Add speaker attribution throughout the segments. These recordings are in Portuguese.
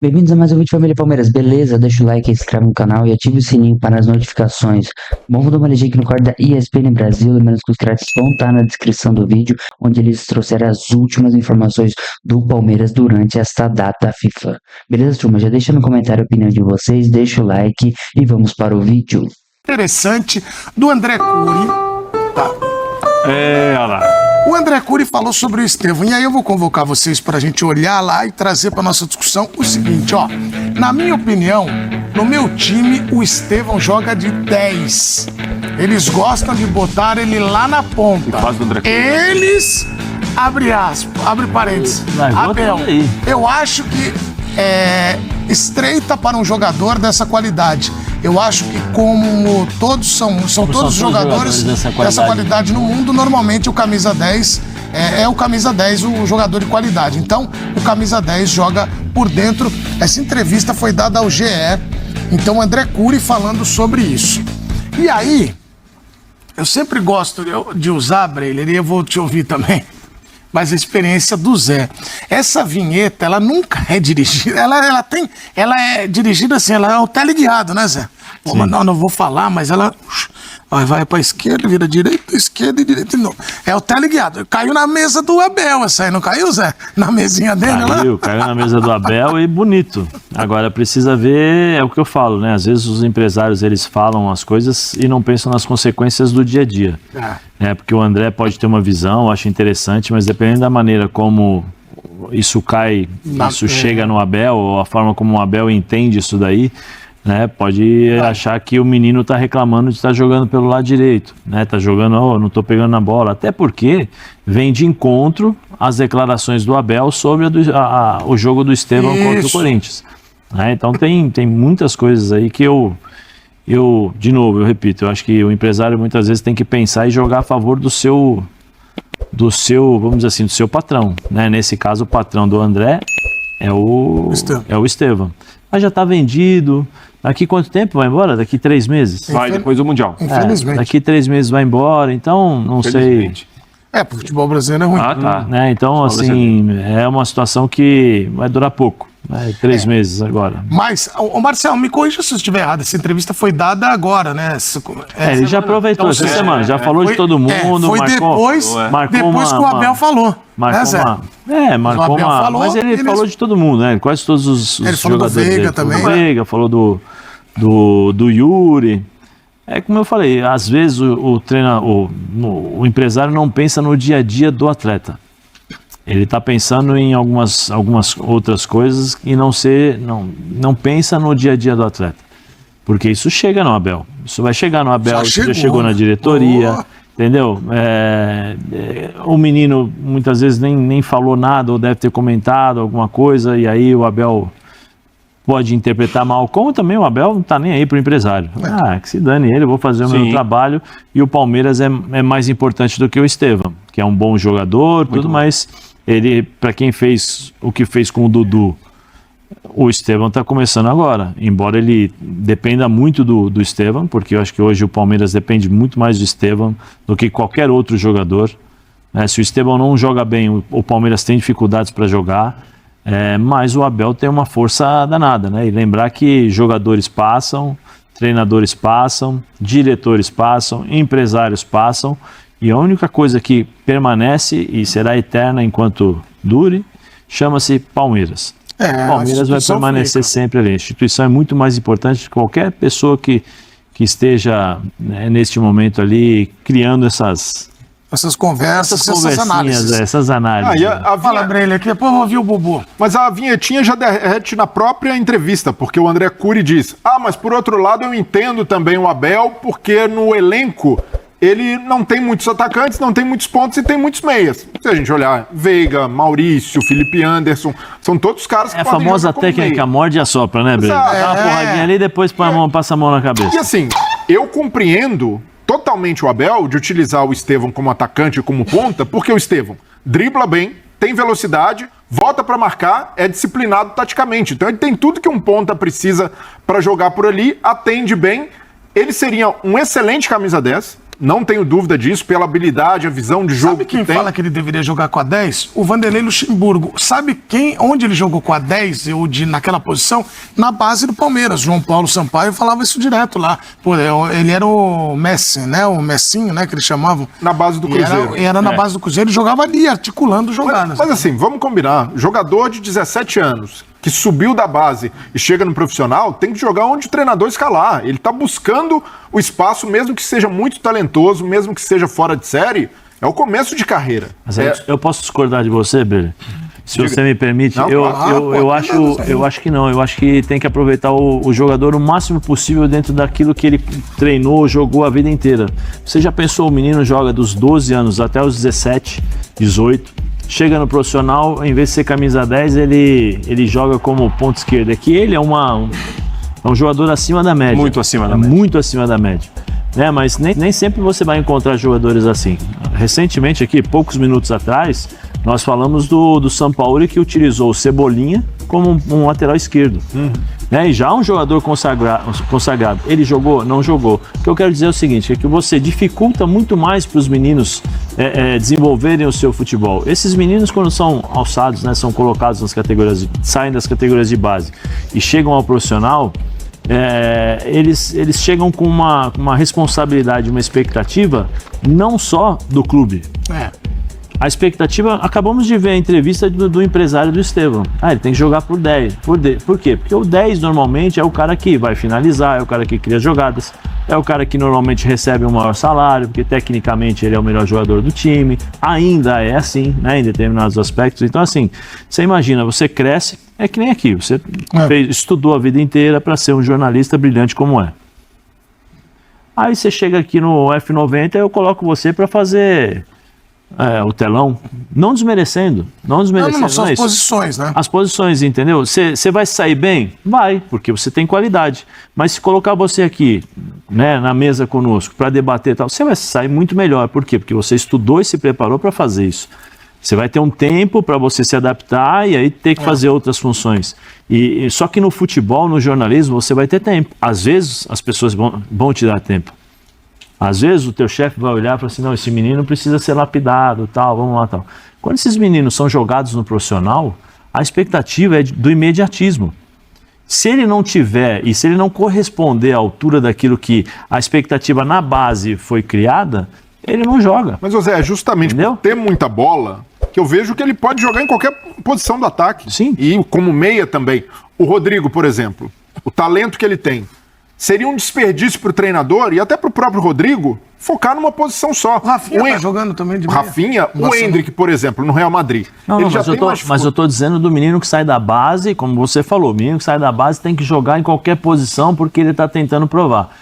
Speaker 1: Bem-vindos a mais um vídeo Família Palmeiras, beleza? Deixa o like, inscreve no canal e ative o sininho para as notificações. Vamos dar uma olhadinha aqui no quadro da ESPN Brasil, lembrando que os créditos vão estar na descrição do vídeo, onde eles trouxeram as últimas informações do Palmeiras durante esta data FIFA. Beleza, turma? Já deixa no comentário a opinião de vocês, deixa o like e vamos para o vídeo.
Speaker 2: Interessante do André Cury. Tá.
Speaker 3: Olha lá.
Speaker 2: O André Cury falou sobre o Estevão. E aí eu vou convocar vocês para a gente olhar lá e trazer para nossa discussão o seguinte, ó. Na minha opinião, no meu time, o Estevão joga de 10. Eles gostam de botar ele lá na ponta. Eles, abre parênteses, Abel, eu acho que é estreita para um jogador dessa qualidade. Eu acho que como todos são todos jogadores dessa qualidade no mundo, normalmente o camisa 10 é o camisa 10, o jogador de qualidade. Então, o camisa 10 joga por dentro. Essa entrevista foi dada ao GE, então o André Cury falando sobre isso. E aí, eu sempre gosto de usar, Breiler, e eu vou te ouvir também, mas a experiência do Zé. Essa vinheta, ela nunca é dirigida, ela é dirigida assim, ela é o teleguiado, né, Zé? Pô, mas não vou falar, mas ela vai pra esquerda, vira direita, esquerda e direita de novo. É o teleguiado. Caiu na mesa do Abel essa aí, não caiu, Zé? Na mesinha dele, né?
Speaker 3: Caiu na mesa do Abel e bonito. Agora precisa ver, é o que eu falo, né? Às vezes os empresários, eles falam as coisas e não pensam nas consequências do dia a dia. Porque o André pode ter uma visão, eu acho interessante, mas dependendo da maneira como isso chega no Abel, ou a forma como o Abel entende isso daí, né, pode achar que o menino está reclamando de estar jogando pelo lado direito, né, tá jogando, não estou pegando na bola, até porque vem de encontro as declarações do Abel sobre o jogo do Estevão contra o Corinthians, né, então tem muitas coisas aí que de novo, eu repito, eu acho que o empresário muitas vezes tem que pensar e jogar a favor do seu, vamos dizer assim, do seu patrão, né, nesse caso o patrão do André é o Estevão. Mas já está vendido. Daqui quanto tempo vai embora? Daqui 3 meses?
Speaker 4: Vai depois do Mundial.
Speaker 2: Infelizmente.
Speaker 3: Daqui 3 meses vai embora, então não sei.
Speaker 2: Pro futebol brasileiro é ruim.
Speaker 3: Tá. Né? Então, assim, é uma situação que vai durar pouco. 3 meses agora.
Speaker 2: Mas, Marcelo, me corrija se eu estiver errado. Essa entrevista foi dada agora, né?
Speaker 3: Ele já aproveitou essa semana, já falou de todo mundo.
Speaker 2: Foi depois que o Abel falou.
Speaker 3: Marcou uma. Mas ele falou de todo mundo, né? Quase todos os
Speaker 2: ele falou
Speaker 3: jogadores.
Speaker 2: Do Veiga também.
Speaker 3: Falou do Veiga, falou do Yuri. É como eu falei, às vezes o empresário não pensa no dia a dia do atleta. Ele está pensando em algumas outras coisas e não pensa no dia a dia do atleta. Porque isso chega no Abel. Isso vai chegar no Abel, isso já chegou na diretoria, entendeu? O menino muitas vezes nem falou nada ou deve ter comentado alguma coisa e aí o Abel pode interpretar mal, como também o Abel não está nem aí para o empresário. Que se dane ele, eu vou fazer o meu trabalho e o Palmeiras é mais importante do que o Estevão, que é um bom jogador, mas ele, para quem fez o que fez com o Dudu, o Estevão está começando agora, embora ele dependa muito do Estevão, porque eu acho que hoje o Palmeiras depende muito mais do Estevão do que qualquer outro jogador. Se o Estevão não joga bem, o Palmeiras tem dificuldades para jogar. Mas o Abel tem uma força danada, né? E lembrar que jogadores passam, treinadores passam, diretores passam, empresários passam, e a única coisa que permanece e será eterna enquanto dure, chama-se Palmeiras. Palmeiras vai permanecer sempre ali. A instituição é muito mais importante que qualquer pessoa que esteja, né, neste momento ali criando essas
Speaker 2: conversas, essas
Speaker 3: análises.
Speaker 2: Fala, Breile, aqui depois eu vou ouvir o Bubu.
Speaker 4: Mas a vinhetinha já derrete na própria entrevista, porque o André Cury diz, mas por outro lado eu entendo também o Abel, porque no elenco ele não tem muitos atacantes, não tem muitos pontos e tem muitos meias. Se a gente olhar, Veiga, Maurício, Felipe Anderson, são todos caras que
Speaker 3: podem jogar. É a famosa técnica morde e assopra, né, Breile? Dá uma porradinha ali e depois passa a mão na cabeça.
Speaker 4: E assim, eu compreendo totalmente o Abel de utilizar o Estevão como atacante e como ponta, porque o Estevão dribla bem, tem velocidade, volta para marcar, é disciplinado taticamente. Então ele tem tudo que um ponta precisa para jogar por ali, atende bem. Ele seria um excelente camisa 10, Não tenho dúvida disso, pela habilidade, a visão de jogo
Speaker 2: Sabe quem
Speaker 4: que tem.
Speaker 2: fala que ele deveria jogar com a 10? O Vanderlei Luxemburgo. Sabe onde ele jogou com a 10, naquela posição? Na base do Palmeiras. João Paulo Sampaio falava isso direto lá. Pô, ele era o Messi, né? O Messinho, né? Que eles chamavam.
Speaker 4: Na base do Cruzeiro.
Speaker 2: Era na base do Cruzeiro e jogava ali, articulando jogadas.
Speaker 4: Mas assim, vamos combinar. Jogador de 17 anos que subiu da base e chega no profissional, tem que jogar onde o treinador escalar. Ele está buscando o espaço, mesmo que seja muito talentoso, mesmo que seja fora de série, é o começo de carreira.
Speaker 3: Mas eu posso discordar de você, Bele? Se você me permite,
Speaker 4: Não,
Speaker 3: eu acho que não. Eu acho que tem que aproveitar o jogador o máximo possível dentro daquilo que ele treinou, jogou a vida inteira. Você já pensou, o menino joga dos 12 anos até os 17, 18, chega no profissional, em vez de ser camisa 10, ele joga como ponto esquerdo. É que ele é um jogador acima da média.
Speaker 5: Muito acima da média.
Speaker 3: Muito acima da média. Né? Mas nem sempre você vai encontrar jogadores assim. Recentemente aqui, poucos minutos atrás, nós falamos do Sampaoli, que utilizou o Cebolinha como um lateral esquerdo. Né? E já um jogador consagrado. Ele jogou? Não jogou. O que eu quero dizer é o seguinte, é que você dificulta muito mais para os meninos desenvolverem o seu futebol. Esses meninos, quando são alçados, né, são colocados nas categorias, saem das categorias de base e chegam ao profissional, eles chegam com uma responsabilidade, uma expectativa, não só do clube. A expectativa, acabamos de ver a entrevista do empresário do Estevão. Ele tem que jogar por 10. Por quê? Porque o 10 normalmente é o cara que vai finalizar, é o cara que cria jogadas, é o cara que normalmente recebe um maior salário, porque tecnicamente ele é o melhor jogador do time. Ainda é assim, né, em determinados aspectos. Então, assim, você imagina, você cresce, é que nem aqui, você estudou a vida inteira para ser um jornalista brilhante como é. Aí você chega aqui no F90 e eu coloco você para fazer o telão, não desmerecendo. Não,
Speaker 2: são as posições, né?
Speaker 3: As posições, entendeu? Você vai sair bem? Vai, porque você tem qualidade. Mas se colocar você aqui, né, na mesa conosco, para debater e tal, você vai sair muito melhor. Por quê? Porque você estudou e se preparou para fazer isso. Você vai ter um tempo para você se adaptar e aí ter que fazer outras funções. Só que no futebol, no jornalismo, você vai ter tempo. Às vezes, as pessoas vão te dar tempo. Às vezes o teu chefe vai olhar e falar assim, não, esse menino precisa ser lapidado, tal, vamos lá, tal. Quando esses meninos são jogados no profissional, a expectativa é do imediatismo. Se ele não tiver e se ele não corresponder à altura daquilo que a expectativa na base foi criada, ele não joga.
Speaker 4: Mas, José, é justamente por ter muita bola que eu vejo que ele pode jogar em qualquer posição do ataque.
Speaker 3: Sim.
Speaker 4: E como meia também. O Rodrigo, por exemplo, o talento que ele tem. Seria um desperdício para o treinador e até para o próprio Rodrigo focar numa posição só.
Speaker 2: O Rafinha tá jogando também de meia.
Speaker 4: Rafinha, o Endrick, por exemplo, no Real Madrid.
Speaker 3: Mas eu estou dizendo do menino que sai da base, como você falou, o menino que sai da base tem que jogar em qualquer posição porque ele está tentando provar.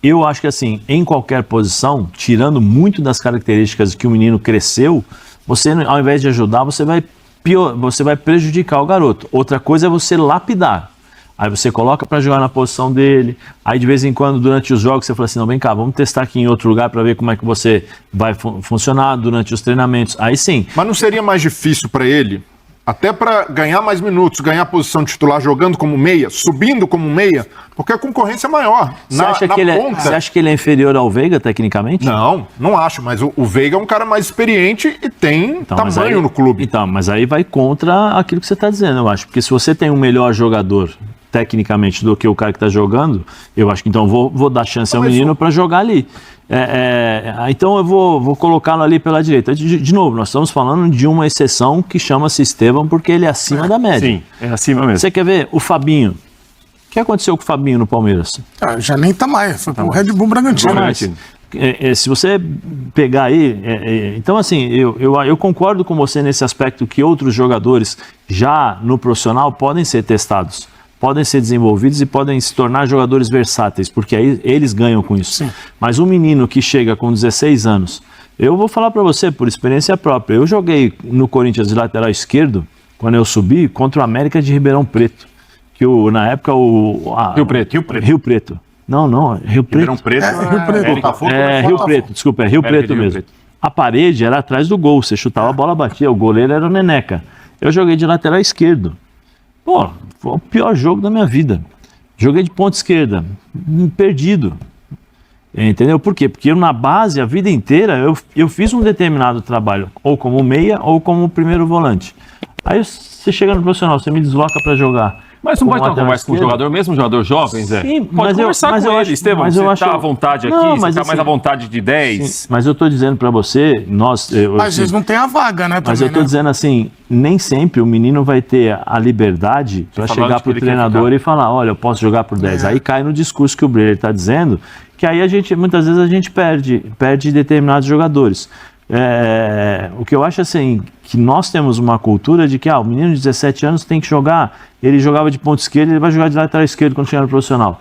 Speaker 3: Eu acho que assim, em qualquer posição, tirando muito das características que o menino cresceu, você, ao invés de ajudar, você vai prejudicar o garoto. Outra coisa é você lapidar. Aí você coloca para jogar na posição dele, aí de vez em quando, durante os jogos, você fala assim, não, vem cá, vamos testar aqui em outro lugar para ver como é que você vai funcionar durante os treinamentos. Aí sim.
Speaker 4: Mas não seria mais difícil para ele, até para ganhar mais minutos, ganhar a posição titular jogando como meia, subindo como meia, porque a concorrência é maior.
Speaker 3: Você acha que ele é inferior ao Veiga, tecnicamente?
Speaker 4: Não acho, mas o Veiga é um cara mais experiente e tem tamanho no clube.
Speaker 3: Então, mas aí vai contra aquilo que você está dizendo, eu acho. Porque se você tem um melhor jogador tecnicamente do que o cara que está jogando, eu acho que então vou dar chance ao menino para jogar ali. Então eu vou colocá-lo ali pela direita. De novo, nós estamos falando de uma exceção que chama-se Estevão porque ele é acima da média.
Speaker 5: Sim, é acima mesmo.
Speaker 3: Você quer ver o Fabinho? O que aconteceu com o Fabinho no Palmeiras?
Speaker 2: Já nem tá mais, foi pro Red Bull Bragantino.
Speaker 3: Se você pegar aí, então assim, eu concordo com você nesse aspecto que outros jogadores já no profissional podem ser testados, podem ser desenvolvidos e podem se tornar jogadores versáteis, porque aí eles ganham com isso. Sim. Mas um menino que chega com 16 anos, eu vou falar para você por experiência própria, eu joguei no Corinthians de lateral esquerdo, quando eu subi, contra o América de Ribeirão Preto, que na época Rio Preto. Não, Rio Preto.
Speaker 5: Ribeirão Preto.
Speaker 3: Rio Preto, desculpa, Rio Preto mesmo. A parede era atrás do gol, você chutava a bola, batia, o goleiro era o Neneca. Eu joguei de lateral esquerdo. Pô, foi o pior jogo da minha vida. Joguei de ponta esquerda, perdido. Entendeu? Por quê? Porque eu, na base, a vida inteira, eu fiz um determinado trabalho, ou como meia, ou como primeiro volante. Aí você chega no profissional, você me desloca para jogar.
Speaker 5: Mas não
Speaker 3: com
Speaker 5: pode ter uma
Speaker 3: lateral
Speaker 5: conversa com o
Speaker 3: esquerdo?
Speaker 5: jogador, mesmo um jogador jovem, Zé?
Speaker 3: Sim,
Speaker 5: Pode
Speaker 3: mas
Speaker 5: conversar
Speaker 3: mas
Speaker 5: com
Speaker 3: eu
Speaker 5: ele,
Speaker 3: acho-
Speaker 5: Estevão,
Speaker 3: mas
Speaker 5: você
Speaker 3: eu acho-
Speaker 5: tá à vontade aqui,
Speaker 3: Não,
Speaker 5: você
Speaker 3: mas
Speaker 5: tá mais
Speaker 3: assim-
Speaker 5: à vontade de 10.
Speaker 3: Sim, mas eu tô dizendo para você,
Speaker 2: Mas eles não têm a vaga, né?
Speaker 3: mas
Speaker 2: também,
Speaker 3: eu tô
Speaker 2: né?
Speaker 3: dizendo assim, nem sempre o menino vai ter a liberdade para
Speaker 5: falar
Speaker 3: chegar
Speaker 5: onde que
Speaker 3: pro
Speaker 5: ele quer
Speaker 3: treinador
Speaker 5: ficar.
Speaker 3: e falar, olha, eu posso jogar por 10.
Speaker 2: É.
Speaker 3: Aí cai no discurso que o Breyer está dizendo, que aí muitas vezes a gente perde determinados jogadores. O que eu acho assim, que nós temos uma cultura de que o menino de 17 anos tem que jogar, ele jogava de ponta esquerda, ele vai jogar de lateral esquerdo quando chegar no profissional.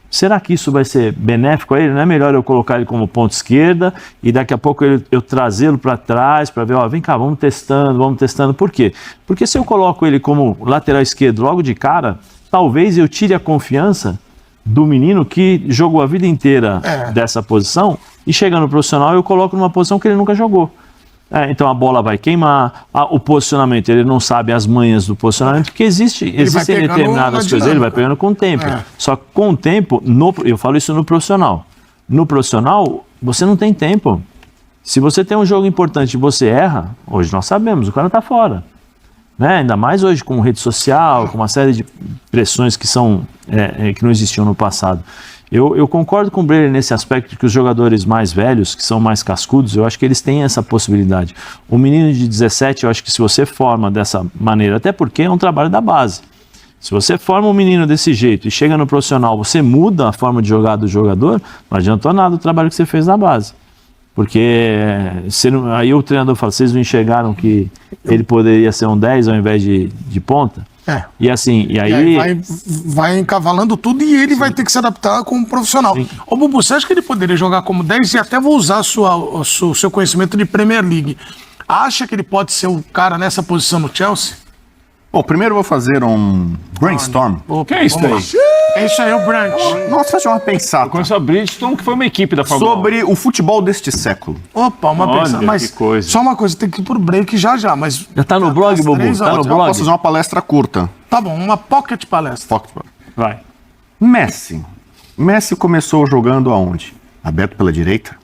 Speaker 3: Será que isso vai ser benéfico a ele? Não é melhor eu colocar ele como ponta esquerda e daqui a pouco eu trazê-lo para trás para ver, vem cá, vamos testando. Por quê? Porque se eu coloco ele como lateral esquerdo logo de cara, talvez eu tire a confiança do menino que jogou a vida inteira dessa posição e chega no profissional eu coloco numa posição que ele nunca jogou. Então a bola vai queimar, o posicionamento, ele não sabe as manhas do posicionamento, porque existem
Speaker 2: pegando
Speaker 3: determinadas
Speaker 2: uma
Speaker 3: coisas, ele
Speaker 2: dinâmica.
Speaker 3: vai pegando com o tempo.
Speaker 2: É.
Speaker 3: Só que com o tempo, eu falo isso no profissional. No profissional, você não tem tempo. Se você tem um jogo importante e você erra, hoje nós sabemos, o cara tá fora. Né? Ainda mais hoje com rede social, com uma série de pressões que que não existiam no passado. Eu concordo com o Breyer nesse aspecto de que os jogadores mais velhos, que são mais cascudos, eu acho que eles têm essa possibilidade. O menino de 17, eu acho que se você forma dessa maneira, até porque é um trabalho da base. Se você forma um menino desse jeito e chega no profissional, você muda a forma de jogar do jogador, não adiantou nada o trabalho que você fez na base. Porque aí o treinador fala, vocês não enxergaram que ele poderia ser um 10 ao invés de ponta? E assim,
Speaker 2: E aí vai encavalando tudo e ele vai ter que se adaptar como profissional. Ô, Bubu, você acha que ele poderia jogar como 10 e até vou usar o seu conhecimento de Premier League? Acha que ele pode ser o cara nessa posição no Chelsea?
Speaker 6: Bom, primeiro eu vou fazer um brainstorm.
Speaker 2: Opa,
Speaker 5: Que é isso
Speaker 2: vamos lá. É isso aí, o Branch.
Speaker 6: Nossa, fazer uma pensada
Speaker 5: Conheço a Bridgestone, que foi uma equipe da Fórmula 1.
Speaker 6: sobre o futebol deste século.
Speaker 2: Opa, uma
Speaker 5: Olha,
Speaker 2: pensada. Mas
Speaker 5: que coisa.
Speaker 2: só uma coisa, tem que ir pro break já, mas...
Speaker 3: Já tá no blog,
Speaker 2: às
Speaker 3: Bubu?
Speaker 2: 3
Speaker 3: Tá no
Speaker 2: horas.
Speaker 6: Eu
Speaker 3: blog?
Speaker 6: posso fazer uma palestra curta.
Speaker 2: Tá bom, uma pocket palestra.
Speaker 5: Vai.
Speaker 6: Messi. Messi começou jogando aonde? Aberto pela direita.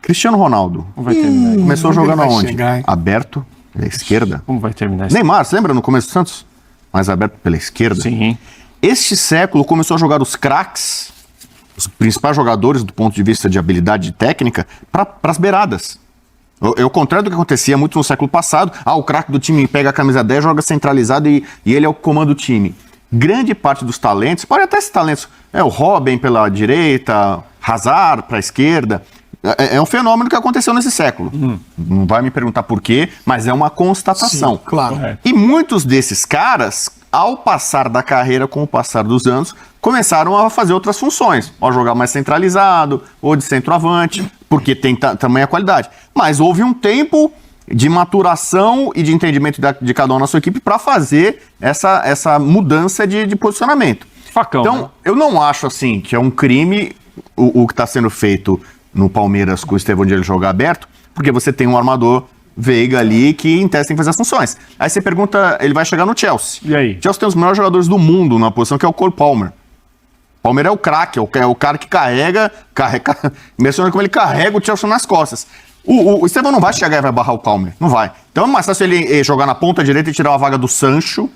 Speaker 6: Cristiano Ronaldo.
Speaker 5: Como vai terminar isso?
Speaker 6: Começou
Speaker 2: onde ele
Speaker 6: jogando
Speaker 2: vai
Speaker 6: aonde?
Speaker 2: chegar, hein?
Speaker 6: Aberto pela esquerda.
Speaker 5: Como vai terminar isso?
Speaker 6: Neymar, você lembra no começo do Santos? Mais aberto pela esquerda.
Speaker 5: Sim.
Speaker 6: Este século começou a jogar os craques, os principais jogadores do ponto de vista de habilidade e técnica, para as beiradas. É o contrário do que acontecia muito no século passado. O craque do time pega a camisa 10, joga centralizado e ele é o que comanda o time. Grande parte dos talentos, pode até ser talentos, o Robin pela direita, Hazard para a esquerda. É um fenômeno que aconteceu nesse século. Não vai me perguntar por quê, mas é uma constatação.
Speaker 2: Sim, claro.
Speaker 6: E muitos desses caras, ao passar da carreira, com o passar dos anos, começaram a fazer outras funções. Ou a jogar mais centralizado, ou de centroavante, porque tem também a qualidade. Mas houve um tempo de maturação e de entendimento de cada um na sua equipe para fazer essa mudança de posicionamento.
Speaker 5: Facão.
Speaker 6: Então,
Speaker 5: né?
Speaker 6: eu não acho assim que é um crime o que está sendo feito no Palmeiras com o Estevão de ele jogar aberto, porque você tem um armador Veiga ali que em tese tem que fazer as funções. Aí você pergunta, ele vai chegar no Chelsea.
Speaker 5: E aí?
Speaker 6: Chelsea tem os melhores jogadores do mundo na posição, que é o Cole Palmer. Palmer é o craque, é o cara que carrega impressiona como ele carrega o Chelsea nas costas. O Estevão não vai chegar e vai barrar o Palmer, não vai. Então é mais fácil ele jogar na ponta direita e tirar a vaga do Sancho,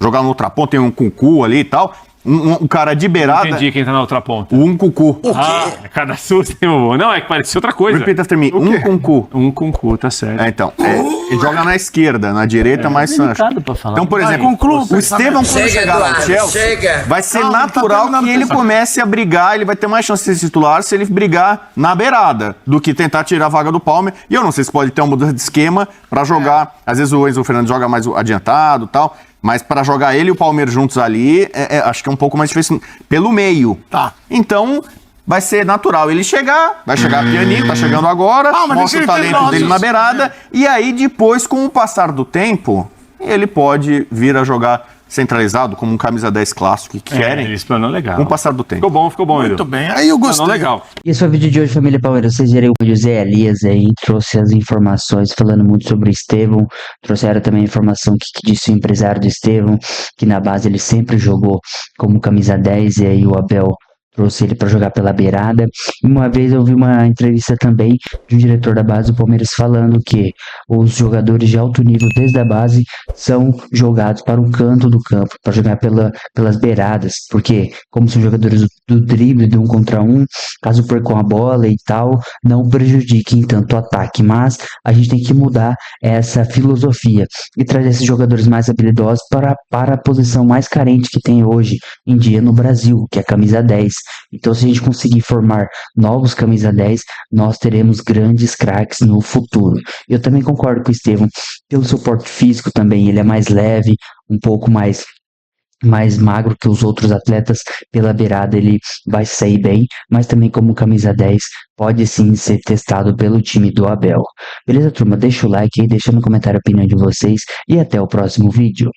Speaker 6: jogar na outra ponta, tem um Cucu ali e tal. Um cara de beirada.
Speaker 5: Entendi quem tá na outra ponta.
Speaker 6: Um Cucu.
Speaker 5: Cada susto, hein, Bubu? Não, é que parecia outra coisa.
Speaker 6: Repeat after me.
Speaker 5: O quê?
Speaker 6: Um Cucu.
Speaker 5: Um com cu, tá certo.
Speaker 6: Então, ele joga na esquerda, na direita mais Sancho.
Speaker 3: delicado pra falar.
Speaker 6: Então, por
Speaker 2: Vai,
Speaker 6: exemplo,
Speaker 2: conclua o
Speaker 6: o Estevão quando
Speaker 7: Chega,
Speaker 6: chegar no
Speaker 7: Eduardo,
Speaker 6: Chelsea,
Speaker 7: chega.
Speaker 6: vai ser
Speaker 2: Calma, tá
Speaker 6: natural
Speaker 2: terminando
Speaker 6: que
Speaker 2: o
Speaker 6: ele
Speaker 2: pensamento.
Speaker 6: comece a brigar, ele vai ter mais chance de ser titular se ele brigar na beirada, do que tentar tirar a vaga do Palmer. E eu não sei se pode ter uma mudança de esquema pra jogar, às vezes o Enzo Fernandes joga mais adiantado e tal, mas para jogar ele e o Palmeiras juntos ali, acho que é um pouco mais difícil pelo meio.
Speaker 2: Tá.
Speaker 6: Então, vai ser natural ele chegar, vai chegar pianinho, tá chegando agora,
Speaker 2: mas
Speaker 6: mostra o
Speaker 2: deixa ele ter
Speaker 6: talento dele
Speaker 2: doses,
Speaker 6: na beirada, e aí depois, com o passar do tempo, ele pode vir a jogar centralizado, como um camisa 10 clássico que querem,
Speaker 5: Ele explanou legal.
Speaker 6: com o passar do tempo.
Speaker 5: Ficou bom,
Speaker 2: Muito
Speaker 5: Edu.
Speaker 2: bem, aí eu gostei.
Speaker 5: Não, legal.
Speaker 1: E esse foi o vídeo de hoje, família Palmeiras. Vocês viram o José Elias aí, trouxe as informações falando muito sobre o Estevão. Trouxeram também a informação que disse o empresário do Estevão, que na base ele sempre jogou como camisa 10, e aí o Abel trouxe ele para jogar pela beirada. E uma vez eu vi uma entrevista também de um diretor da base do Palmeiras falando que os jogadores de alto nível desde a base são jogados para o canto do campo, para jogar pelas beiradas, porque como são jogadores do drible, de 1 contra 1, caso percam a bola e tal, não prejudiquem tanto o ataque. Mas a gente tem que mudar essa filosofia e trazer esses jogadores mais habilidosos para a posição mais carente que tem hoje em dia no Brasil, que é a camisa 10. Então, se a gente conseguir formar novos camisa 10, nós teremos grandes craques no futuro. Eu também concordo com o Estevão, pelo suporte físico também, ele é mais leve, um pouco mais magro que os outros atletas, pela beirada ele vai sair bem, mas também como camisa 10 pode sim ser testado pelo time do Abel. Beleza, turma? Deixa o like aí, deixa no comentário a opinião de vocês e até o próximo vídeo.